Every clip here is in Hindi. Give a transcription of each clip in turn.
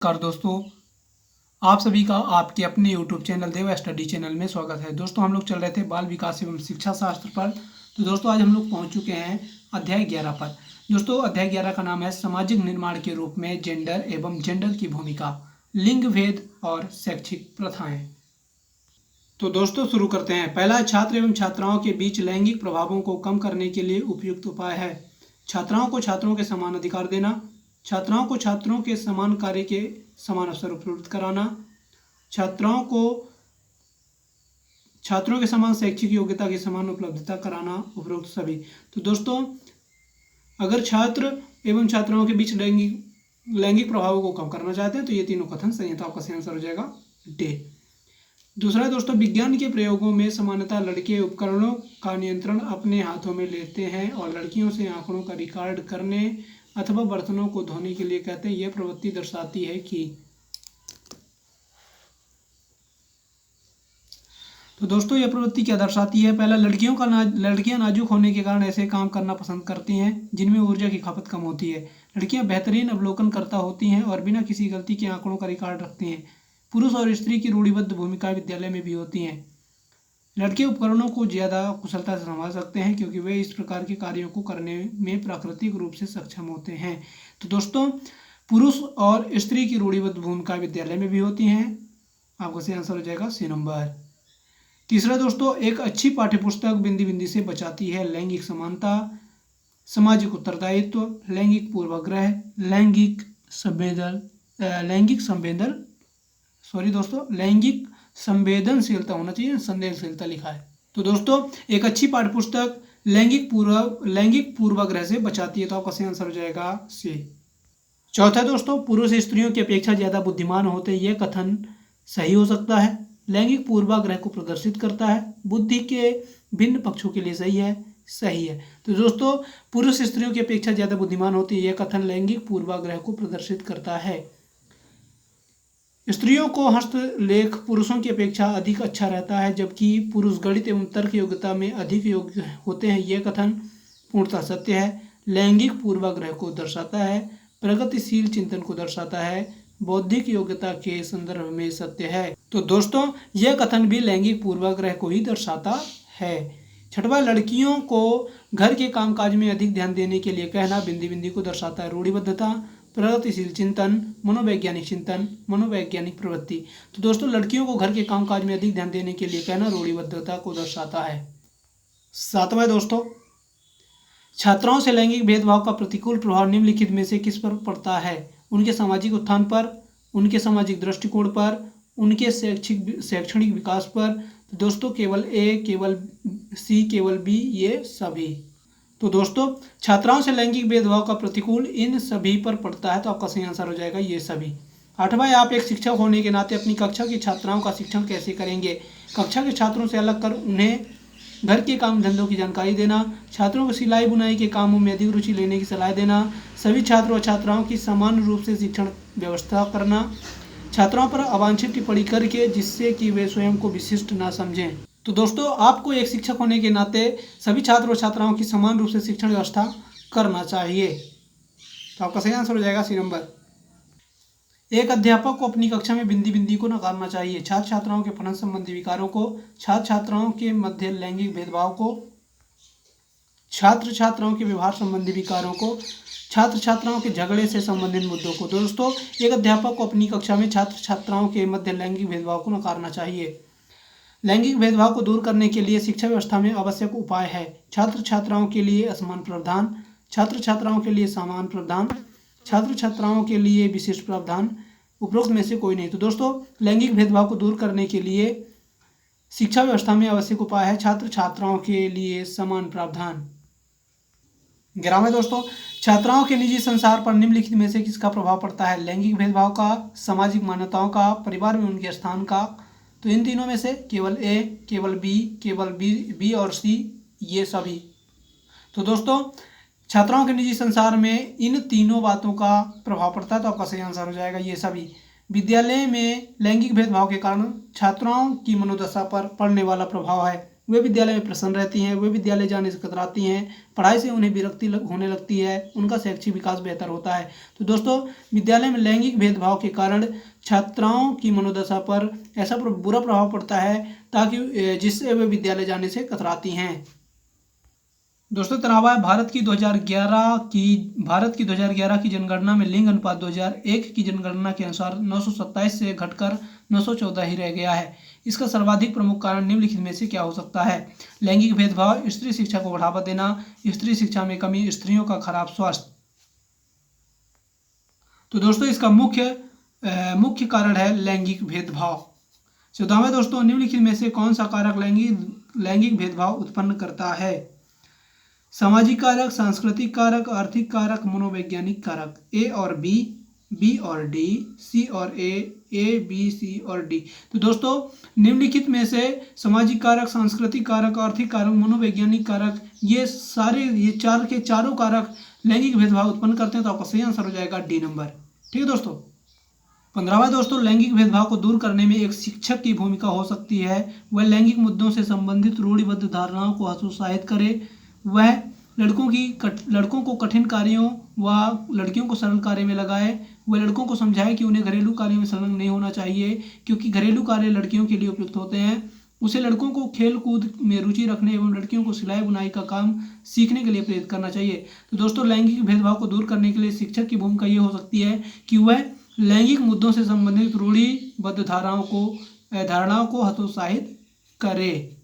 नमस्कार दोस्तों, आप सभी का आपके अपने YouTube चैनल देव स्टडी चैनल में स्वागत है। दोस्तों हम लोग चल रहे थे बाल विकास एवं शिक्षा शास्त्र पर। तो दोस्तों आज हम लोग पहुंच चुके हैं अध्याय 11 पर। दोस्तों अध्याय 11 का नाम है सामाजिक निर्माण के रूप में जेंडर एवं जेंडर की भूमिका, लिंग भेद और शैक्षिक प्रथाएं। तो दोस्तों शुरू करते हैं। पहला, छात्र एवं छात्राओं के बीच लैंगिक प्रभावों को कम करने के लिए उपयुक्त उपाय है छात्राओं को छात्रों के समान अधिकार देना, छात्राओं को छात्रों के समान कार्य के समान अवसर उपलब्ध कराना, छात्रों को छात्रों के समान शैक्षिक योग्यता की समान उपलब्धता कराना, उपरोक्त सभी। तो दोस्तों अगर छात्र एवं छात्राओं के बीच लैंगिक प्रभावों को कम करना चाहते हैं तो ये तीनों कथन सही है। तो आपका सही आंसर हो जाएगा डे। दूसरा दोस्तों, विज्ञान के प्रयोगों में समानता लड़के उपकरणों का नियंत्रण अपने हाथों में लेते हैं और लड़कियों से आंकड़ों का रिकॉर्ड करने अथवा बर्तनों को धोने के लिए कहते हैं। यह प्रवृत्ति दर्शाती है कि। तो दोस्तों यह प्रवृत्ति क्या दर्शाती है? पहला, लड़कियां नाजुक होने के कारण ऐसे काम करना पसंद करती हैं जिनमें ऊर्जा की खपत कम होती है। लड़कियां बेहतरीन अवलोकनकर्ता होती हैं और बिना किसी गलती के आंकड़ों का रिकॉर्ड रखती हैं। पुरुष और स्त्री की रूढ़िबद्ध भूमिकाएं विद्यालय में भी होती हैं। लड़के उपकरणों को ज़्यादा कुशलता से संभाल सकते हैं क्योंकि वे इस प्रकार के कार्यों को करने में प्राकृतिक रूप से सक्षम होते हैं। तो दोस्तों पुरुष और स्त्री की रूढ़िबद्ध भूमिकाएं विद्यालय में भी होती हैं। आपका सही आंसर हो जाएगा सी नंबर। तीसरा दोस्तों, एक अच्छी पाठ्यपुस्तक बिंदी बिंदी से बचाती है लैंगिक समानता, सामाजिक उत्तरदायित्व, लैंगिक पूर्वाग्रह, लैंगिक संवेदनशीलता होना चाहिए, संवेदनशीलता लिखा है। तो दोस्तों एक अच्छी पाठ्यपुस्तक लैंगिक पूर्वाग्रह से बचाती है। तो आपका सही आंसर हो जाएगा सी। चौथा दोस्तों, पुरुष स्त्रियों की अपेक्षा ज़्यादा बुद्धिमान होते हैं। यह कथन सही हो सकता है। लैंगिक पूर्वाग्रह को प्रदर्शित करता है। बुद्धि के भिन्न पक्षों के लिए सही है। तो दोस्तों पुरुष स्त्रियों की अपेक्षा ज़्यादा बुद्धिमान होते हैं, यह कथन लैंगिक पूर्वाग्रह को प्रदर्शित करता है। स्त्रियों को हस्तलेख पुरुषों की अपेक्षा अधिक अच्छा रहता है जबकि पुरुष गणित एवं तर्क योग्यता में अधिक योग्य होते हैं। यह कथन पूर्णतः सत्य है। लैंगिक पूर्वाग्रह को दर्शाता है। प्रगतिशील चिंतन को दर्शाता है। बौद्धिक योग्यता के संदर्भ में सत्य है। तो दोस्तों यह कथन भी लैंगिक पूर्वाग्रह को ही दर्शाता है। छठवां, लड़कियों को घर के कामकाज में अधिक ध्यान देने के लिए कहना बिंदी बिंदी को दर्शाता है। रूढ़िबद्धता, प्रगतिशील चिंतन, मनोवैज्ञानिक प्रवृत्ति। तो दोस्तों लड़कियों को घर के कामकाज में अधिक ध्यान देने के लिए कहना रूढ़िबद्धता को दर्शाता है। सातवां दोस्तों, छात्राओं से लैंगिक भेदभाव का प्रतिकूल प्रभाव निम्नलिखित में से किस पर पड़ता है? उनके सामाजिक उत्थान पर, उनके सामाजिक दृष्टिकोण पर, उनके शैक्षणिक विकास पर। तो दोस्तों केवल ए, केवल सी, केवल बी, ये सभी। तो दोस्तों छात्राओं से लैंगिक भेदभाव का प्रतिकूल इन सभी पर पड़ता है। तो आपका सही आंसर हो जाएगा ये सभी। आठवां, आप एक शिक्षक होने के नाते अपनी कक्षा की छात्राओं का शिक्षण कैसे करेंगे? कक्षा के छात्रों से अलग कर उन्हें घर के काम धंधों की जानकारी देना, छात्रों को सिलाई बुनाई के कामों में अधिक रुचि लेने की सलाह देना, सभी छात्रों और छात्राओं की समान रूप से शिक्षण व्यवस्था करना, छात्राओं पर अवांछित टिप्पणी करके जिससे कि वे स्वयं को विशिष्ट ना समझें। तो दोस्तों आपको एक शिक्षक होने के नाते सभी छात्रों और छात्राओं की समान रूप से शिक्षण व्यवस्था करना चाहिए। तो आपका सही आंसर हो जाएगा सी नंबर। एक अध्यापक को अपनी कक्षा में बिंदी बिंदी को नकारना चाहिए। छात्र छात्राओं के पठन संबंधी विकारों को, छात्र छात्राओं के मध्य लैंगिक भेदभाव को, छात्र छात्राओं के व्यवहार संबंधी विकारों को, छात्र छात्राओं के झगड़े से संबंधित मुद्दों को। दोस्तों एक अध्यापक को अपनी कक्षा में छात्र छात्राओं के मध्य लैंगिक भेदभाव को नकारना चाहिए। लैंगिक भेदभाव को दूर करने के लिए शिक्षा व्यवस्था में आवश्यक उपाय है छात्र छात्राओं के लिए असमान प्रावधान, छात्र छात्राओं के लिए समान प्रावधान, छात्र छात्राओं के लिए विशिष्ट प्रावधान, उपरोक्त में से कोई नहीं। तो दोस्तों लैंगिक भेदभाव को दूर करने के लिए शिक्षा व्यवस्था में आवश्यक उपाय है छात्र छात्राओं के लिए समान प्रावधान। 11वां दोस्तों, छात्राओं के निजी संसार पर निम्नलिखित में से किसका प्रभाव पड़ता है? लैंगिक भेदभाव का, सामाजिक मान्यताओं का, परिवार में उनके स्थान का। तो इन तीनों में से केवल ए, केवल बी और सी, ये सभी। तो दोस्तों छात्राओं के निजी संसार में इन तीनों बातों का प्रभाव पड़ता है। तो आपका सही आंसर हो जाएगा ये सभी। विद्यालय में लैंगिक भेदभाव के कारण छात्राओं की मनोदशा पर पड़ने वाला प्रभाव है। वे विद्यालय में प्रसन्न रहती हैं, वे विद्यालय जाने से कतराती हैं, पढ़ाई से उन्हें विरक्ति होने लगती है, उनका शैक्षिक विकास बेहतर होता है। तो दोस्तों विद्यालय में लैंगिक भेदभाव के कारण छात्राओं की मनोदशा पर ऐसा बुरा प्रभाव पड़ता है ताकि जिससे वे विद्यालय जाने से कतराती हैं। दोस्तों तनावा है भारत की 2011 की जनगणना में लिंग अनुपात 2001 की जनगणना के अनुसार 927 से घटकर 914 ही रह गया है। इसका सर्वाधिक प्रमुख कारण निम्नलिखित में से क्या हो सकता है? लैंगिक भेदभाव, स्त्री शिक्षा को बढ़ावा देना, स्त्री शिक्षा में कमी, स्त्रियों का खराब स्वास्थ्य। तो दोस्तों इसका मुख्य कारण है लैंगिक भेदभाव। 14वां दोस्तों निम्नलिखित में से कौन सा कारक लैंगिक भेदभाव उत्पन्न करता है? सामाजिक कारक, सांस्कृतिक कारक, आर्थिक कारक, मनोवैज्ञानिक कारक। ए और बी, बी और डी, सी और ए बी सी और डी। तो दोस्तों निम्नलिखित में से सामाजिक कारक, सांस्कृतिक कारक, आर्थिक कारक, मनोवैज्ञानिक कारक, ये चारों कारक लैंगिक भेदभाव उत्पन्न करते हैं। तो आपका सही आंसर हो जाएगा डी नंबर। ठीक है दोस्तों। 15वां दोस्तों लैंगिक भेदभाव को दूर करने में एक शिक्षक की भूमिका हो सकती है। वह लैंगिक मुद्दों से संबंधित रूढ़िबद्ध धारणाओं को हतोत्साहित करे, वह लड़कों को कठिन कार्यों व लड़कियों को सरल कार्य में लगाए, वह लड़कों को समझाए कि उन्हें घरेलू कार्यों में संलग्न नहीं होना चाहिए क्योंकि घरेलू कार्य लड़कियों के लिए उपयुक्त होते हैं। उसे लड़कों को खेल कूद में रुचि रखने एवं लड़कियों को सिलाई बुनाई का काम सीखने के लिए प्रेरित करना चाहिए। तो दोस्तों लैंगिक भेदभाव को दूर करने के लिए शिक्षक की भूमिका ये हो सकती है कि वह लैंगिक मुद्दों से संबंधित रूढ़िबद्ध धारणाओं को हतोत्साहित करे।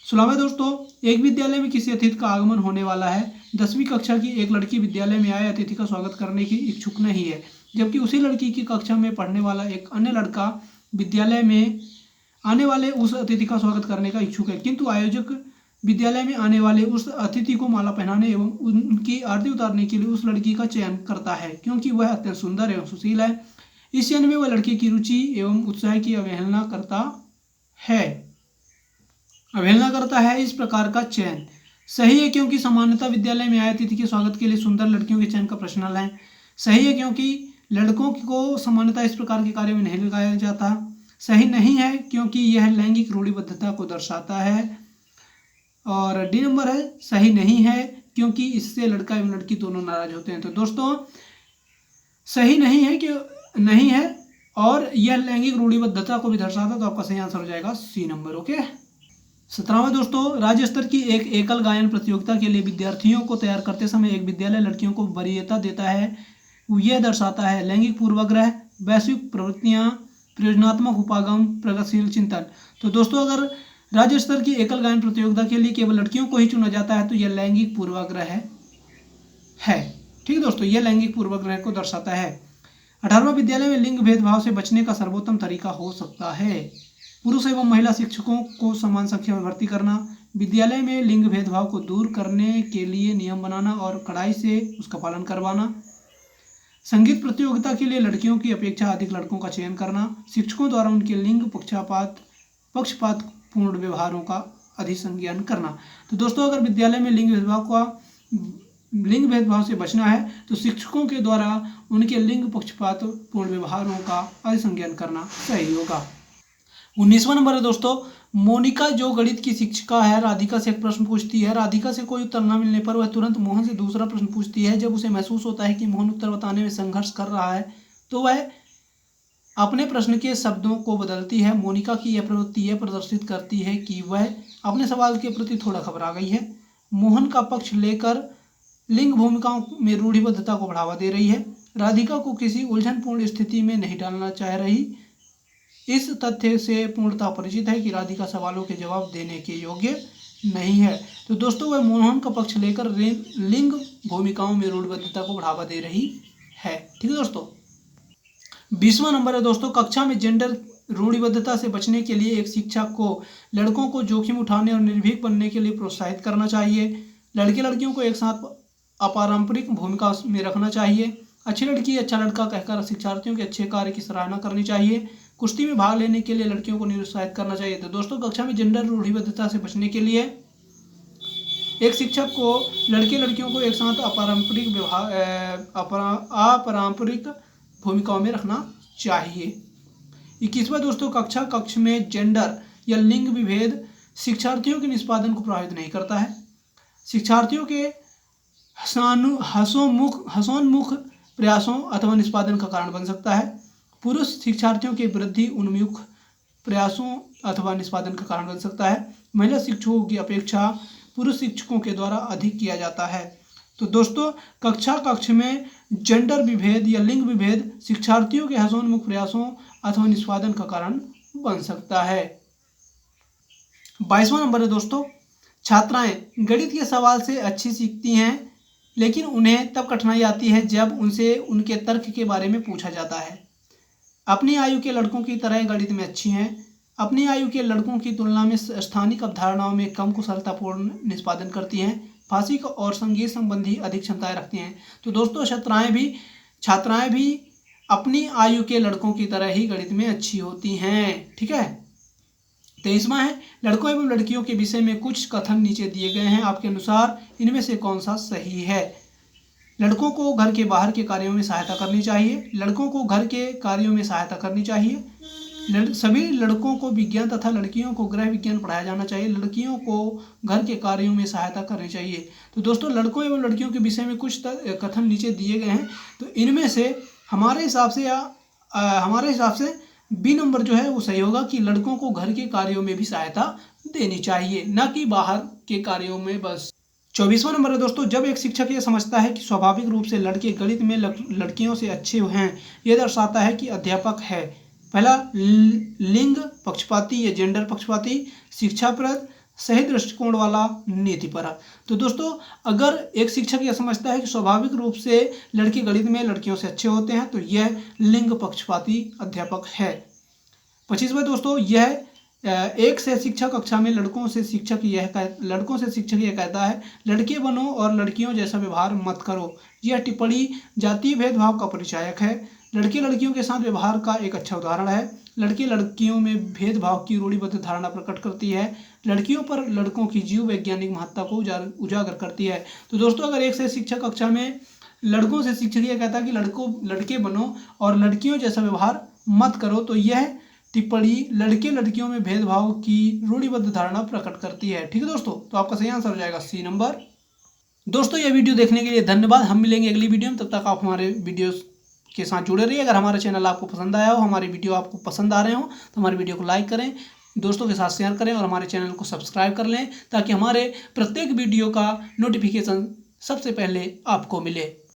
16वां दोस्तों एक विद्यालय में किसी अतिथि का आगमन होने वाला है। 10वीं कक्षा की एक लड़की विद्यालय में आए अतिथि का स्वागत करने की इच्छुक नहीं है, जबकि उसी लड़की की कक्षा में पढ़ने वाला एक अन्य लड़का विद्यालय में आने वाले उस अतिथि का स्वागत करने का इच्छुक है, किंतु आयोजक विद्यालय में आने वाले उस अतिथि को माला पहनाने एवं उनकी आरती उतारने के लिए उस लड़की का चयन करता है क्योंकि वह अत्यंत सुंदर एवं सुशील है। इस चयन में वह लड़की की रुचि एवं उत्साह की अवहेलना करता है। इस प्रकार का चयन सही है क्योंकि सामान्यतः विद्यालय में आए अतिथि के स्वागत के लिए सुंदर लड़कियों के चयन का प्रश्न है। सही है क्योंकि लड़कों को सामान्यतः इस प्रकार के कार्य में नहीं लगाया जाता। सही नहीं है क्योंकि यह लैंगिक रूढ़िबद्धता को दर्शाता है। और डी नंबर है सही नहीं है क्योंकि इससे लड़का एवं लड़की दोनों नाराज होते हैं। तो दोस्तों सही नहीं है कि नहीं है और यह लैंगिक रूढ़िबद्धता को भी दर्शाता है। तो आपका सही आंसर हो जाएगा सी नंबर। ओके। 17वां दोस्तों राज्य स्तर की एक एकल गायन प्रतियोगिता के लिए विद्यार्थियों को तैयार करते समय एक विद्यालय लड़कियों को वरीयता देता है। यह दर्शाता है लैंगिक पूर्वाग्रह, वैश्विक प्रवृत्तियां, प्रयोजनात्मक उपागम, प्रगतिशील चिंतन। तो दोस्तों अगर राज्य स्तर की एकल गायन प्रतियोगिता के लिए केवल लड़कियों को ही चुना जाता है तो यह लैंगिक पूर्वाग्रह है। ठीक है दोस्तों, यह लैंगिक पूर्वाग्रह को दर्शाता है। 18वां विद्यालय में लिंग भेदभाव से बचने का सर्वोत्तम तरीका हो सकता है पुरुष एवं महिला शिक्षकों को समान संख्या में भर्ती करना, विद्यालय में लिंग भेदभाव को दूर करने के लिए नियम बनाना और कड़ाई से उसका पालन करवाना, संगीत प्रतियोगिता के लिए लड़कियों की अपेक्षा अधिक लड़कों का चयन करना, शिक्षकों द्वारा उनके लिंग पक्षपातपूर्ण व्यवहारों का अधिसंज्ञान करना। तो दोस्तों अगर विद्यालय में लिंग भेदभाव से बचना है तो शिक्षकों के द्वारा उनके लिंग पक्षपातपूर्ण व्यवहारों का अधिसंज्ञान करना सही होगा। 19वां नंबर है दोस्तों मोनिका जो गणित की शिक्षिका है राधिका से एक प्रश्न पूछती है। राधिका से कोई उत्तर न मिलने पर वह तुरंत मोहन से दूसरा प्रश्न पूछती है। जब उसे महसूस होता है कि मोहन उत्तर बताने में संघर्ष कर रहा है तो वह अपने प्रश्न के शब्दों को बदलती है। मोनिका की यह प्रवृत्ति यह प्रदर्शित करती है कि वह अपने सवाल के प्रति थोड़ा घबरा गई है, मोहन का पक्ष लेकर लिंग भूमिकाओं में रूढ़िबद्धता को बढ़ावा दे रही है, राधिका को किसी उलझनपूर्ण स्थिति में नहीं डालना चाह रही। इस तथ्य से पूर्णतः परिचित है कि राधिका सवालों के जवाब देने के योग्य नहीं है। तो दोस्तों वह मोहन का पक्ष लेकर लिंग भूमिकाओं में रूढ़िबद्धता को बढ़ावा दे रही है। ठीक है दोस्तों। 20वां नंबर है दोस्तों कक्षा में जेंडर रूढ़िबद्धता से बचने के लिए एक शिक्षक को लड़कों को जोखिम उठाने और निर्भीक बनने के लिए प्रोत्साहित करना चाहिए। लड़के लड़कियों को एक साथ अपारंपरिक भूमिका में रखना चाहिए। अच्छी लड़की अच्छा लड़का कहकर शिक्षार्थियों के अच्छे कार्य की सराहना करनी चाहिए। कुश्ती में भाग लेने के लिए लड़कियों को निरुत्साहित करना चाहिए। तो दोस्तों कक्षा में जेंडर रूढ़िबद्धता से बचने के लिए एक शिक्षक को लड़के लड़कियों को एक साथ अपारंपरिक भूमिकाओं में रखना चाहिए। 21वां दोस्तों कक्ष में जेंडर या लिंग विभेद शिक्षार्थियों के निष्पादन को प्रभावित नहीं करता है। शिक्षार्थियों के हसोन्मुख प्रयासों अथवा निष्पादन का कारण बन सकता है। पुरुष शिक्षार्थियों के वृद्धि उन्मुख प्रयासों अथवा निष्पादन का कारण बन सकता है। महिला शिक्षकों की अपेक्षा पुरुष शिक्षकों के द्वारा अधिक किया जाता है। तो दोस्तों, कक्ष में जेंडर विभेद या लिंग विभेद शिक्षार्थियों के हसोन्मुख प्रयासों अथवा निष्पादन का कारण बन सकता है। 22वां नंबर है दोस्तों, छात्राएं गणित के सवाल से अच्छी सीखती हैं, लेकिन उन्हें तब कठिनाई आती है जब उनसे उनके तर्क के बारे में पूछा जाता है। अपनी आयु के लड़कों की तरह गणित में अच्छी हैं। अपनी आयु के लड़कों की तुलना में स्थानिक अवधारणाओं में कम कुशलतापूर्ण निष्पादन करती हैं। भाषिक और संगीत संबंधी अधिक क्षमताएं रखती हैं। तो दोस्तों, छात्राएं भी अपनी आयु के लड़कों की तरह ही गणित में अच्छी होती हैं। ठीक है। 23वां है, लड़कों एवं लड़कियों के विषय में कुछ कथन नीचे दिए गए हैं। आपके अनुसार इनमें से कौन सा सही है? लड़कों को घर के बाहर के कार्यों में सहायता करनी चाहिए। लड़कों को घर के कार्यों में सहायता करनी चाहिए। सभी लड़कों को विज्ञान तथा लड़कियों को गृह विज्ञान पढ़ाया जाना चाहिए। लड़कियों को घर के कार्यों में सहायता करनी चाहिए। तो दोस्तों, लड़कों एवं लड़कियों के विषय में कुछ कथन नीचे दिए गए हैं। तो इनमें से हमारे हिसाब से बी नंबर जो है वो सही होगा कि लड़कों को घर के कार्यों में भी सहायता देनी चाहिए, न कि बाहर के कार्यों में बस। 24वां नंबर है दोस्तों, जब एक शिक्षक ये समझता है कि स्वाभाविक रूप से लड़के गणित में लड़कियों से अच्छे हैं, यह दर्शाता है कि अध्यापक है पहला लिंग पक्षपाती या जेंडर पक्षपाती, शिक्षाप्रद, सही दृष्टिकोण वाला, नीतिपरक। तो दोस्तों, अगर एक शिक्षक यह समझता है कि स्वाभाविक रूप से लड़के गणित में लड़कियों से अच्छे होते हैं, तो यह लिंग पक्षपाती अध्यापक है। 25वां दोस्तों, यह एक से शिक्षक कक्षा में लड़कों से शिक्षक यह कहता है, लड़के बनो और लड़कियों जैसा व्यवहार मत करो। यह टिप्पणी जातीय भेदभाव का परिचायक है। लड़के लड़कियों के साथ व्यवहार का एक अच्छा उदाहरण है। लड़के लड़कियों में भेदभाव की रूढ़िबद्ध धारणा प्रकट करती है। लड़कियों पर लड़कों की जीव वैज्ञानिक महत्ता को उजागर करती है। तो दोस्तों, अगर एक से शिक्षक कक्षा में लड़कों से शिक्षक यह कहता है कि लड़के बनो और लड़कियों जैसा व्यवहार मत करो, तो यह टिप्पणी लड़के लड़कियों में भेदभाव की रूढ़िबद्ध धारणा प्रकट करती है। ठीक है दोस्तों, तो आपका सही आंसर हो जाएगा सी नंबर। दोस्तों, यह वीडियो देखने के लिए धन्यवाद। हम मिलेंगे अगली वीडियो में, तब तक आप हमारे वीडियो के साथ जुड़े रहिए। अगर हमारा चैनल आपको पसंद आया हो, हमारे वीडियो आपको पसंद आ रहे हो, तो हमारे वीडियो को लाइक करें, दोस्तों के साथ शेयर करें और हमारे चैनल को सब्सक्राइब कर लें, ताकि हमारे प्रत्येक वीडियो का नोटिफिकेशन सबसे पहले आपको मिले।